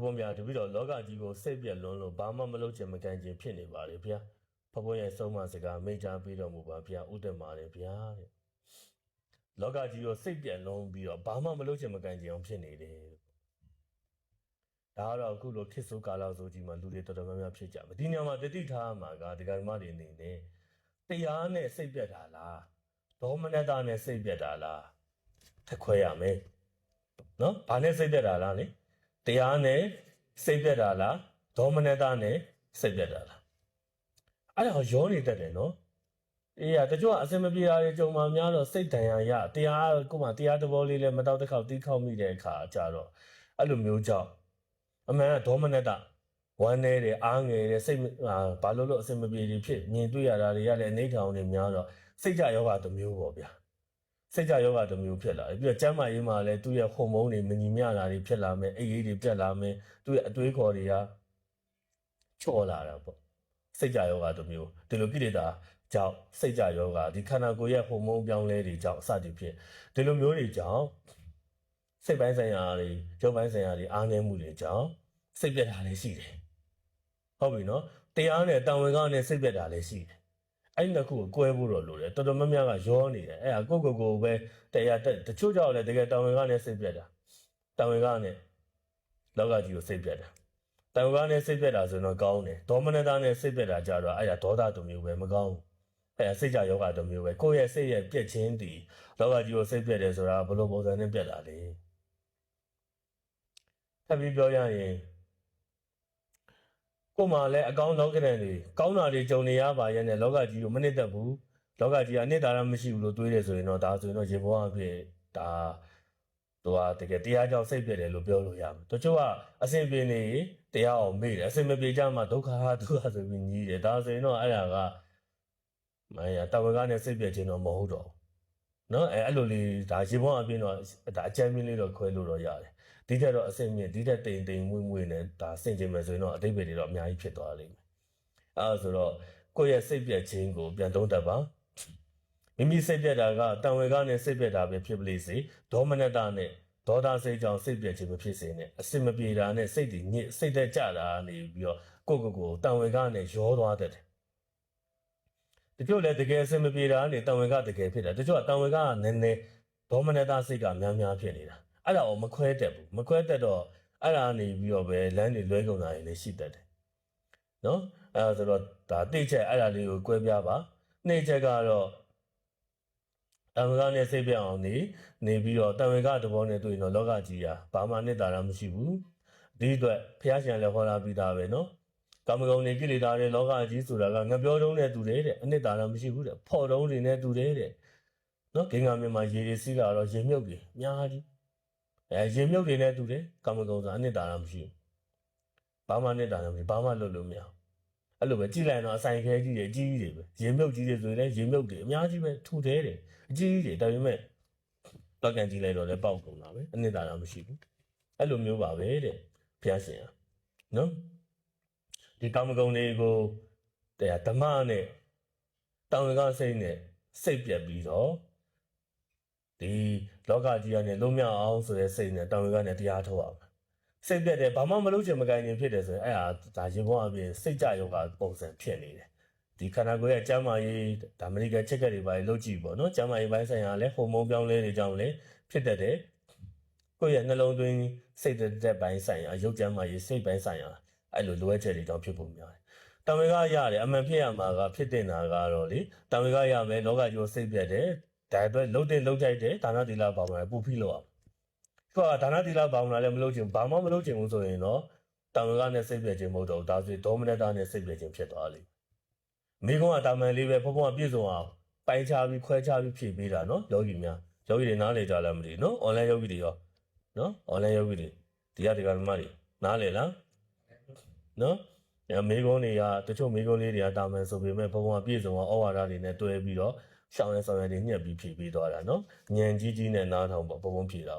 ဘုံများတပည့်တော်လောကကြီးကိုစိတ်ပြက်လွန်းလို့ဘာမှမလုပ်ချင်မကန်ချင်ဖြစ်နေပါလေဗျာဘုံရဲ့ဆုံးမစကားမိန့်ကြားပေးတော်မူပါဗျာဥတ္တမတယ်ဗျာတဲ့လောကကြီးကိုစိတ်ပြက်လွန်းပြီးတော့ဘာမှမလုပ်ချင်မကန်ချင်အောင်ဖြစ်နေတယ်ဒါကတော့အခုလိုခေတ်ဆိုးကာလဆိုကြီးမှာလူတွေတော်တော်များများဖြစ်ကြမယ်ဒီနေရာမှာတတိထားမှာကဒီကံမတွေအနေနဲ့တရားနဲ့စိတ်ပြက်တာလားဒေါမနတနဲ့စိတ်ပြက်တာလားထခွဲရမယ်နော်ဘာနဲ့စိတ်ပြက်တာလားလေတရားနဲ့စိတ်ပြက်တာလားဒေါမနတနဲ့စိတ်ပြက်တာလားအဲ့ဒါရောနေတတ်တယ်နော်အေးရတချို့ကအစင်မပြေတာတွေကြုံမှများတော့စိတ်တန်ရာရတရားကိုမှတရားသဘောလေးလည်းမတော့တစ်ခေါက်တီးခေါက်မိတဲ့အခါကြတော့အဲ့လိုမျိုးကြောင့်အမှန်ကဒေါမနတဝမ်းနေတယ်အားငယ်တယ်စိတ်ဘာလို့အစင်မပြေတွေဖြစ်မြင်တွေ့ရတာတွေကလည်းအနေထောင်တွေများတော့စိတ်ကြယောဂတစ်မျိုးပေါ့ဗျာစိတ်ကြယောဂတစ်မျိုးဖြစ်လာတယ်ပြီးတော့ကျန်းမာရေးမှာလည်းသူ့ရဲ့ဟော်မုန်းတွေမညီမျှတာတွေဖြစ်လာမယ်အိပ်ရေးတွေပြတ်လာမယ်သူ့ရဲ့အတွေးခေါ်တွေကချော့လာတာပေါ့စိတ်ကြယောဂတစ်မျိုးဒီလိုကိလေသာကြောင့်စိတ်ကြယောဂဒီခန္ဓာကိုယ်ရဲ့ဟော်မုန်းပြောင်းလဲတွေကြောင့်အစတည်းဖြစ်ဒီလိုမျိုးတွေကြောင့်စိတ်ပိုင်းဆိုင်ရာတွေရုပ်ပိုင်းဆိုင်ရာတွေအားနည်းမှုတွေကြောင့်စိတ်ပြတ်တာလည်းရှိတယ်ဟုတ်ပြီနော်တရားနဲ့တန်ဝင်ကနဲ့စိတ်ပြတ်တာလည်းရှိတယ်အဲ့ဒီနှစ်ခုကိုကွဲဖို့တော့လိုတယ်တော်တော်များများကရောနေတယ်အဲ့ဒါကိုပဲတရားတချို့ကြောင့်လည်းတကယ်တန်ဝင်ကနဲ့စိတ်ပြတ်တာတန်ဝင်ကနဲ့လောကကြီးကိုစိတ်ပြတ်တာတန်ဝင်ကနဲ့စိတ်ပြတ်တာဆိုတော့ကောင်းတယ်ဒေါမနတနဲ့စိတ်ပြတ်တာကြတော့အဲ့ဒါဒေါသတစ်မျိုးပဲမကောင်းဘူးအဲ့ဒါစိတ်ကြယောဂတစ်မျိုးပဲကိုယ့်ရဲ့စိတ်ရဲ့ပြက်ချင်းတည်လောကကြီးကိုစိတ်ပြတ်တယ်ဆိုတာဘလို့ပုံစံနဲ့ပြတ်တာလဲထပ်ပြီးပြောရရင်ကိုမှလည်းအကောင်းလောကရန်တွေကောင်းတာတွေကြုံနေရပါရဲ့နဲ့လောကကြီးကိုမနစ်သက်ဘူးလောကကြီးကအနှစ်သာရမရှိဘူးလို့တွေးတယ်ဆိုရင်တော့ဒါဆိုရင်တော့ရေဘောအဖြစ်ဒါသူကတကယ်တရားကြောင့်စိတ်ပြည့်တယ်လို့ပြောလို့ရမယ်တချို့ကအစဉ်ပြေနေတရားအောင်မေ့တယ်အစဉ်မပြေကြမှာဒုက္ခဟာဒုက္ခဆိုပြီးညီးတယ်ဒါဆိုရင်တော့အဲ့ဒါကမရတဝကနဲ့စိတ်ပြည့်ခြင်းတော့မဟုတ်တော့ဘူးနော်အဲ့လိုလေးဒါရေဘောအပြင်တော့ဒါအချမ်းမင်းလေးတော့ခွဲလို့တော့ရတယ်ဒီထက်တော့အဆင့်မြင့်ဒီထက်တိမ်မွေ့နဲ့ဒါဆင်ကျင်မယ်ဆိုရင်တော့အတိတ်တွေတော့အများကြီးဖြစ်သွားလိမ့်မယ်အဲဒါဆိုတော့ကိုယ့်ရဲ့စိတ်ပြက်ခြင်းကိုပြန်သုံးသပ်ပါမိမိစိတ်ပြက်တာကတန်ဝေကနဲ့စိတ်ပြက်တာပဲဖြစ်ပလိစေဒေါမနတနဲ့ဒေါသစိတ်ကြောင့်စိတ်ပြက်ခြင်းမဖြစ်စေနဲ့အစင်မပြေတာနဲ့စိတ်တွေညစ်စိတ်သက်ကြတာနေပြီးတော့ကိုတန်ဝေကနဲ့ရောသွားတတ်တယ်တချို့လည်းတကယ်အစင်မပြေတာနဲ့တန်ဝေကတကယ်ဖြစ်တာတချို့ကတန်ဝေကနည်းနည်းဒေါမနတစိတ်ကများဖြစ်နေတာအဲ့ဒါကိုမခွဲတတ်ဘူးမခွဲတတ်တော့အဲ့ဒါနေပြီးတော့ပဲလမ်းတွေလွဲကုန်တာတွေလည်းရှိတတ်တယ်နော်အဲ့ဒါဆိုတော့ဒါတိတ်ချက်အဲ့ဒါလေးကိုကွဲပြားပါနှိမ့်ချက်ကတော့တန်ဝေကနဲ့စိတ်ပြအောင်နေပြီးတော့တန်ဝေကတဘောနဲ့တွေ့ရင်တော့လောကကြီးဟာဘာမှနှစ်သာရမရှိဘူးဒီအတွက်ဘုရားရှင်လည်းဟောလာပြီးသားပဲနော်ကာမဂုဏ်တွေကိလေသာတွေလောကကြီးဆိုတာကငပြောတုံးနဲ့တူတယ်တဲ့အနှစ်သာရမရှိဘူးတဲ့ဖော်တုံးတွေနဲ့တူတယ်တဲ့နော်ဂင်္ဂါမြမှာရေတွေစီးလာတော့ရေမြုပ်တွေအများကြီးရေမြုပ်တွေနဲ့တူတယ်ကာမဂုဏ်ဆိုတာအနှစ်သာရမရှိဘူးဘာမှနှစ်သာရမရှိဘာမှလုပ်လို့မရအဲ့လိုပဲကြည့်လိုက်တော့အဆိုင်ခဲကြီးတွေအကြီးကြီးတွေပဲရေမြုပ်ကြီးတွေဆိုရင်လည်းရေမြုပ်တွေအများကြီးပဲထူသေးတယ်အကြီးကြီးတွေဒါပေမဲ့တော့ကန်ကြည့်လိုက်တော့လည်းပေါက်ကုန်တာပဲအနှစ်သာရမရှိဘူးအဲ့လိုမျိုးပါပဲတဲ့ဘုရားရှင်อ่ะနော်ဒီကာမဂုဏ်တွေကိုတရားဓမ္မနဲ့တောင်ဝေကစိတ်နဲ့စိတ်ပြက်ပြီးတော့ဒီလောကကြီးကနေလုံးမြောက်အောင်ဆိုတဲ့စိတ်နဲ့တောင်ဝေကနဲ့တရားထုတ်အောင်စိတ်ပြက်တယ်ဘာမှမလုပ်ချင်မကိုင်ချင်ဖြစ်တယ်ဆိုရင်အဲ့ဒါရေဘောအပြင်စိတ်ကြယောဂပုံစံဖြစ်နေတယ်ဒီခန္ဓာကိုယ်ရဲ့ကျန်းမာရေးဒါအမေရိကန်ချက်ကတွေပါလို့ကြည့်ပေါ့နော်ကျန်းမာရေးပိုင်းဆိုင်ရာလည်းဟော်မုန်းပြောင်းလဲနေကြောင်းလည်းဖြစ်တတ်တယ်ကိုယ့်ရဲ့နှလုံးသွင်းစိတ်သက်ပိုင်းဆိုင်ရာရုပ်ကျန်းမာရေးစိတ်ပိုင်းဆိုင်ရာအဲ့လိုလိုအပ်ချက်တွေကြောင့်ဖြစ်ပုံများတယ်တောင်ဝေကရတယ်အမှန်ဖြစ်ရမှာကဖြစ်တင်တာကတော့လေတောင်ဝေကရမယ်လောကကြီးကိုစိတ်ပြက်တယ်ဒါအတွက်လှုပ်တဲ့လှုပ်ကြိုက်တယ်ဒါနသီလဘာဝနာပူဖိလို့အောင်သူကဒါနသီလဘာဝနာလည်းမလုပ်ချင်ဘာမှမလုပ်ချင်ဘူးဆိုရင်တော့တောင်ဝေကနဲ့စိတ်ပြက်ခြင်းမဟုတ်တော့ဒါဆိုဒေါမနတနဲ့စိတ်ပြက်ခြင်းဖြစ်သွားလိမ့်မယ်မိကုံးကတာမန်လေးပဲဘုံဘုံကပြည့်စုံအောင်ပိုင်းခြားပြီးခွဲခြားပြီးဖြည့်ပေးတာနော်ယောဂီများယောဂီတွေနားလေကြလားမသိဘူးနော်အွန်လိုင်းယောဂီတွေရောနော်အွန်လိုင်းယောဂီတွေဒီကဓမ္မတွေနားလေလားနော်မိကုံးတွေကတချို့မိကုံးလေးတွေကတာမန်ဆိုပေမဲ့ဘုံဘုံကပြည့်စုံအောင်ဩဝါဒတွေနဲ့တွဲပြီးတော့ရှောင်းရဲဆောင်ရဲတွေညှက်ပြီးဖြည့်ပေးသွားတာနော်ညံကြီးနဲ့နားထောင်ပေါ့ဘုံဖြည့်တာ